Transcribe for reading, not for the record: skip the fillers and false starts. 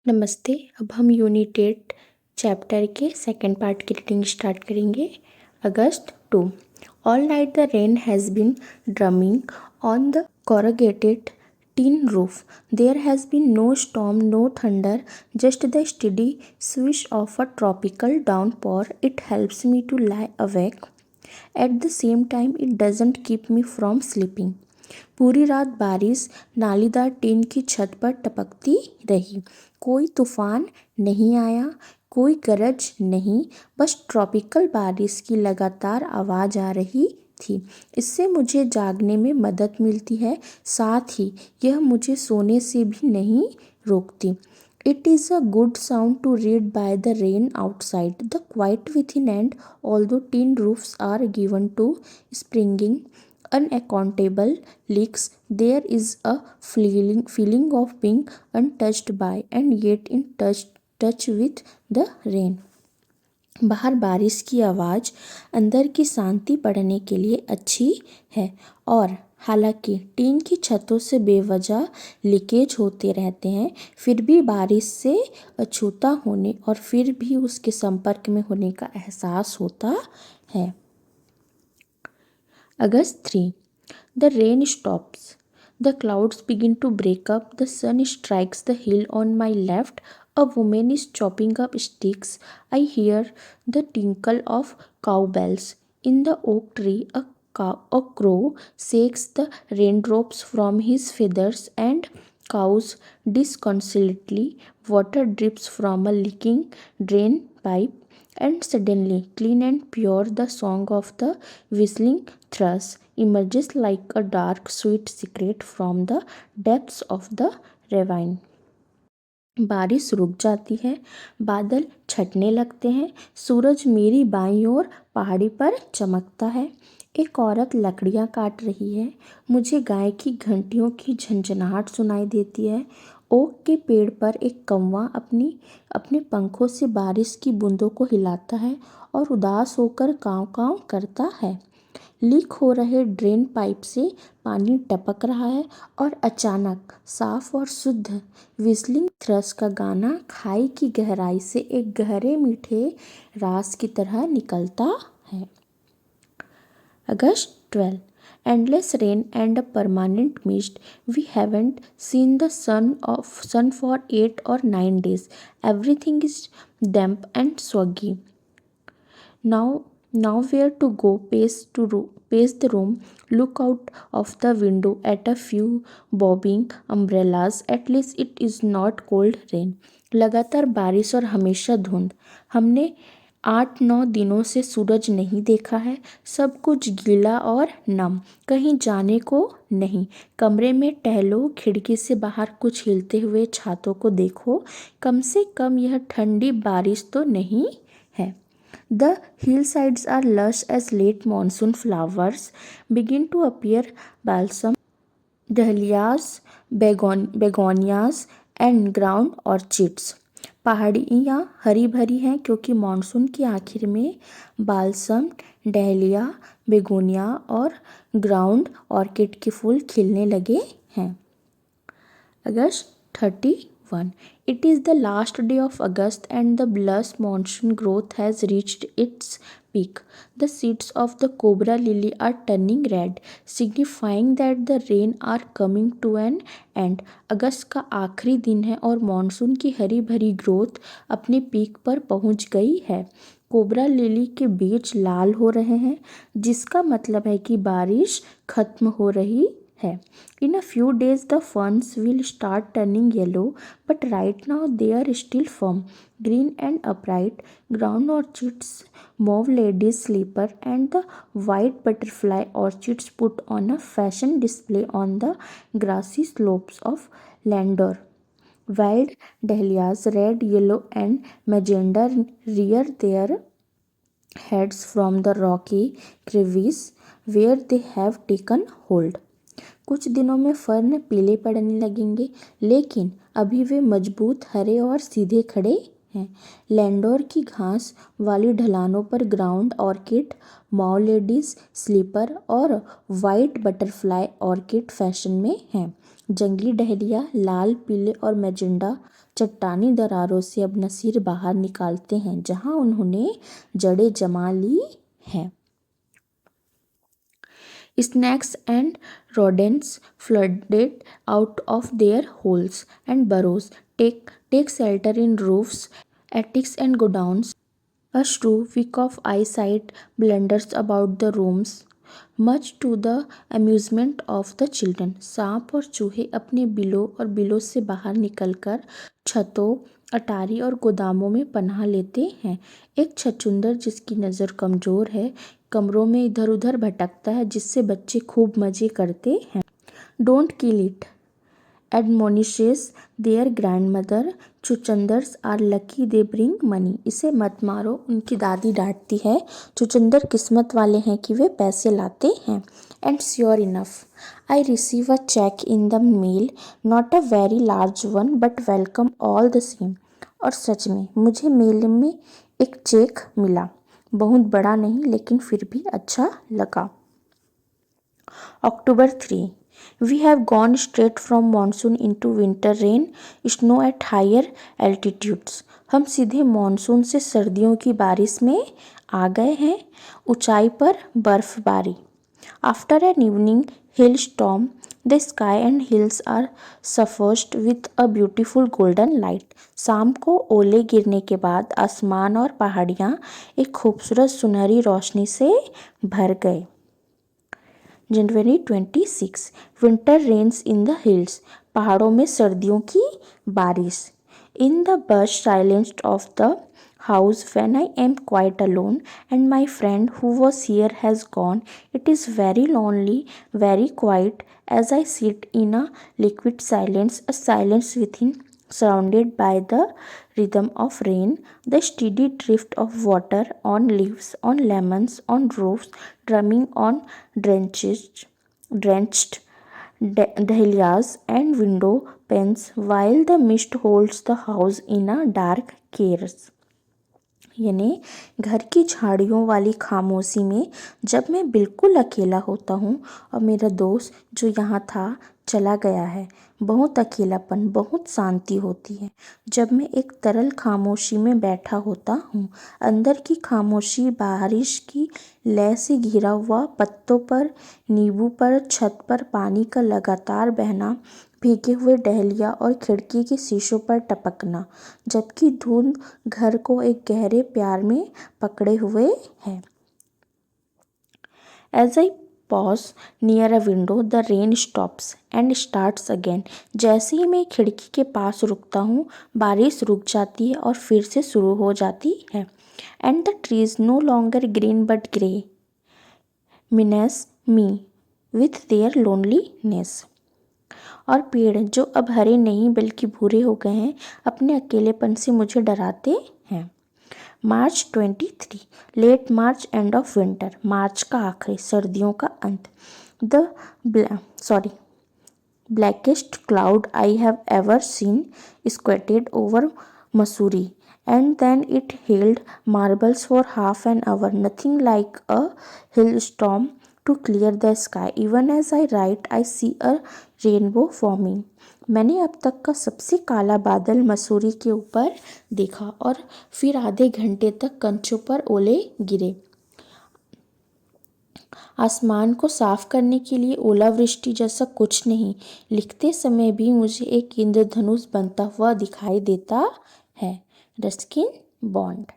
नमस्ते। अब हम यूनिट 8 चैप्टर के सेकेंड पार्ट की रीडिंग स्टार्ट करेंगे। August 2। All night the rain has been drumming on the corrugated tin roof. There has been no storm, no thunder, just the steady swish of a tropical downpour. It helps me to lie awake. At the same time, it doesn't keep me from sleeping. पूरी रात बारिश नालीदार tin की छत पर टपकती रही। कोई तूफान नहीं आया, कोई गरज नहीं, बस ट्रॉपिकल बारिश की लगातार आवाज़ आ रही थी। इससे मुझे जागने में मदद मिलती है, साथ ही यह मुझे सोने से भी नहीं रोकती। It is a good sound to read by the rain outside, the quiet within, and although tin roofs are given to springing unaccountable leaks, there is a feeling of being untouched by and yet in touch with the rain. बाहर बारिश की आवाज़ अंदर की शांति पढ़ने के लिए अच्छी है, और हालांकि टीन की छतों से बेवजह लीकेज होते रहते हैं, फिर भी बारिश से अछूता होने और फिर भी उसके संपर्क में होने का एहसास होता है। August 3. The rain stops. The clouds begin to break up. The sun strikes the hill on my left. A woman is chopping up sticks. I hear the tinkle of cowbells. In the oak tree, a crow shakes the raindrops from his feathers and cows disconsolately. Water drips from a leaking drain pipe, and suddenly, clean and pure, the song of the whistling thrush emerges like a dark, sweet secret from the depths of the ravine. बारिश रुक जाती है, बादल छटने लगते हैं, सूरज मेरी बाईं ओर पहाड़ी पर चमकता है। एक औरत लकड़ियाँ काट रही है। मुझे गाय की घंटियों की झंझनाहट सुनाई देती है। ओक के पेड़ पर एक कौवा अपने पंखों से बारिश की बूंदों को हिलाता है और उदास होकर काँव काँव करता है। लीक हो रहे ड्रेन पाइप से पानी टपक रहा है और अचानक साफ और शुद्ध व्हिस्लिंग थ्रश का गाना खाई की गहराई से एक गहरे मीठे रास की तरह निकलता है। August 12. Endless rain and a permanent mist. We haven't seen the sun for 8 or 9 days. Everything is damp and soggy. Now where to go? Pace the room, look out of the window at a few bobbing umbrellas. At least it is not cold rain. लगातार बारिश और हमेशा धुंध। हमने 8-9 दिनों से सूरज नहीं देखा है। सब कुछ गीला और नम, कहीं जाने को नहीं। कमरे में टहलो, खिड़की से बाहर कुछ हिलते हुए छातों को देखो। कम से कम यह ठंडी बारिश तो नहीं है। The hillsides are lush as late monsoon flowers begin to appear. Balsam, dahlias, begonias and ground orchids. पहाड़ियाँ हरी भरी हैं क्योंकि मानसून की आखिर में बाल्सम, डहलिया, बेगोनिया और ग्राउंड ऑर्किड के फूल खिलने लगे हैं। August 31. It is the last day of August and the lush monsoon growth has reached its peak. The seeds of the cobra lily are turning red, signifying that the rain are coming to an end. अगस्त का आखिरी दिन है और monsoon की हरी भरी growth अपने peak पर पहुंच गई है। कोबरा लिली के बीज लाल हो रहे हैं, जिसका मतलब है कि बारिश खत्म हो रही है। In a few days the ferns will start turning yellow, but right now they are still firm, green and upright. Ground orchids, mauve lady's sleeper and the white butterfly orchids put on a fashion display on the grassy slopes of Landor. Wild dahlias, red, yellow and magenta, rear their heads from the rocky crevice where they have taken hold. कुछ दिनों में fern पीले पड़ने लगेंगे, लेकिन अभी वे मजबूत, हरे और सीधे खड़े हैं। लैंडोर की घास वाली ढलानों पर ground orchid, mauve ladies slipper और वाइट बटरफ्लाई ऑर्किड फैशन में हैं। जंगली डहलिया लाल, पीले और मैजेंटा चट्टानी दरारों से अपना सिर बाहर निकालते हैं, जहां उन्होंने जड़ें जमा ली हैं। Snakes and rodents flooded out of their holes and burrows, take shelter in roofs, attics, and godowns. A true week of eyesight blunders about the rooms, much to the amusement of the children. सांप और चूहे अपने बिलों से बाहर निकलकर छतों, अटारी और गोदामों में पनाह लेते हैं। एक छछूंदर जिसकी नज़र कमज़ोर है कमरों में इधर उधर भटकता है, जिससे बच्चे खूब मज़े करते हैं। Don't kill it admonishes their grandmother. चुचंदर्स are lucky they bring money. इसे मत मारो, उनकी दादी डांटती है। चुचंदर किस्मत वाले हैं कि वे पैसे लाते हैं। And sure enough I receive a cheque in the mail, not a very large one but welcome all the same. और सच में मुझे मेल में एक चेक मिला, बहुत बड़ा नहीं लेकिन फिर भी अच्छा लगा। October 3. We have gone straight from monsoon into winter rain, snow at higher altitudes. हम सीधे मानसून से सर्दियों की बारिश में आ गए हैं, ऊंचाई पर बर्फबारी। After an evening hailstorm, the sky and hills are suffused with a beautiful golden light. शाम को ओले गिरने के बाद आसमान और पहाड़ियाँ एक खूबसूरत सुनहरी रोशनी से भर गए। January 26. Winter rains in the hills. पहाड़ों में सर्दियों की बारिश। In the bush silence of the house when I am quite alone and my friend who was here has gone, it is very lonely, very quiet as I sit in a liquid silence, a silence within, surrounded by the rhythm of rain, the steady drift of water on leaves, on lemons, on roofs, drumming on drenched dahlias and window panes, while the mist holds the house in a dark chaos. यानी घर की झाड़ियों वाली खामोशी में जब मैं बिल्कुल अकेला होता हूँ और मेरा दोस्त जो यहाँ था चला गया है, बहुत अकेलापन, बहुत शांति होती है। जब मैं एक तरल खामोशी में बैठा होता हूँ, अंदर की खामोशी बारिश की लय से घिरा हुआ, पत्तों पर, नींबू पर, छत पर पानी का लगातार बहना, भीगे हुए डहलिया और खिड़की के शीशों पर टपकना, जबकि धुंध घर को एक गहरे प्यार में पकड़े हुए है। As I pause near a window, the rain stops and starts again. जैसे ही मैं खिड़की के पास रुकता हूँ, बारिश रुक जाती है और फिर से शुरू हो जाती है। And the trees no longer green but grey menace me with their loneliness. और पेड़ जो अब हरे नहीं बल्कि भूरे हो गए हैं, अपने अकेलेपन से मुझे डराते हैं। March 23. Late March end of winter. March का आखिरी, सर्दियों का अंत. The blackest cloud I have ever seen squatted over Mussoorie, and then it hailed marbles for half an hour. Nothing like a hailstorm to clear the sky. Even as I write, I see a rainbow forming. मैंने अब तक का सबसे काला बादल मसूरी के ऊपर देखा और फिर आधे घंटे तक कंचों पर ओले गिरे। आसमान को साफ करने के लिए ओलावृष्टि जैसा कुछ नहीं। लिखते समय भी मुझे एक इंद्रधनुष बनता हुआ दिखाई देता है। Ruskin bond.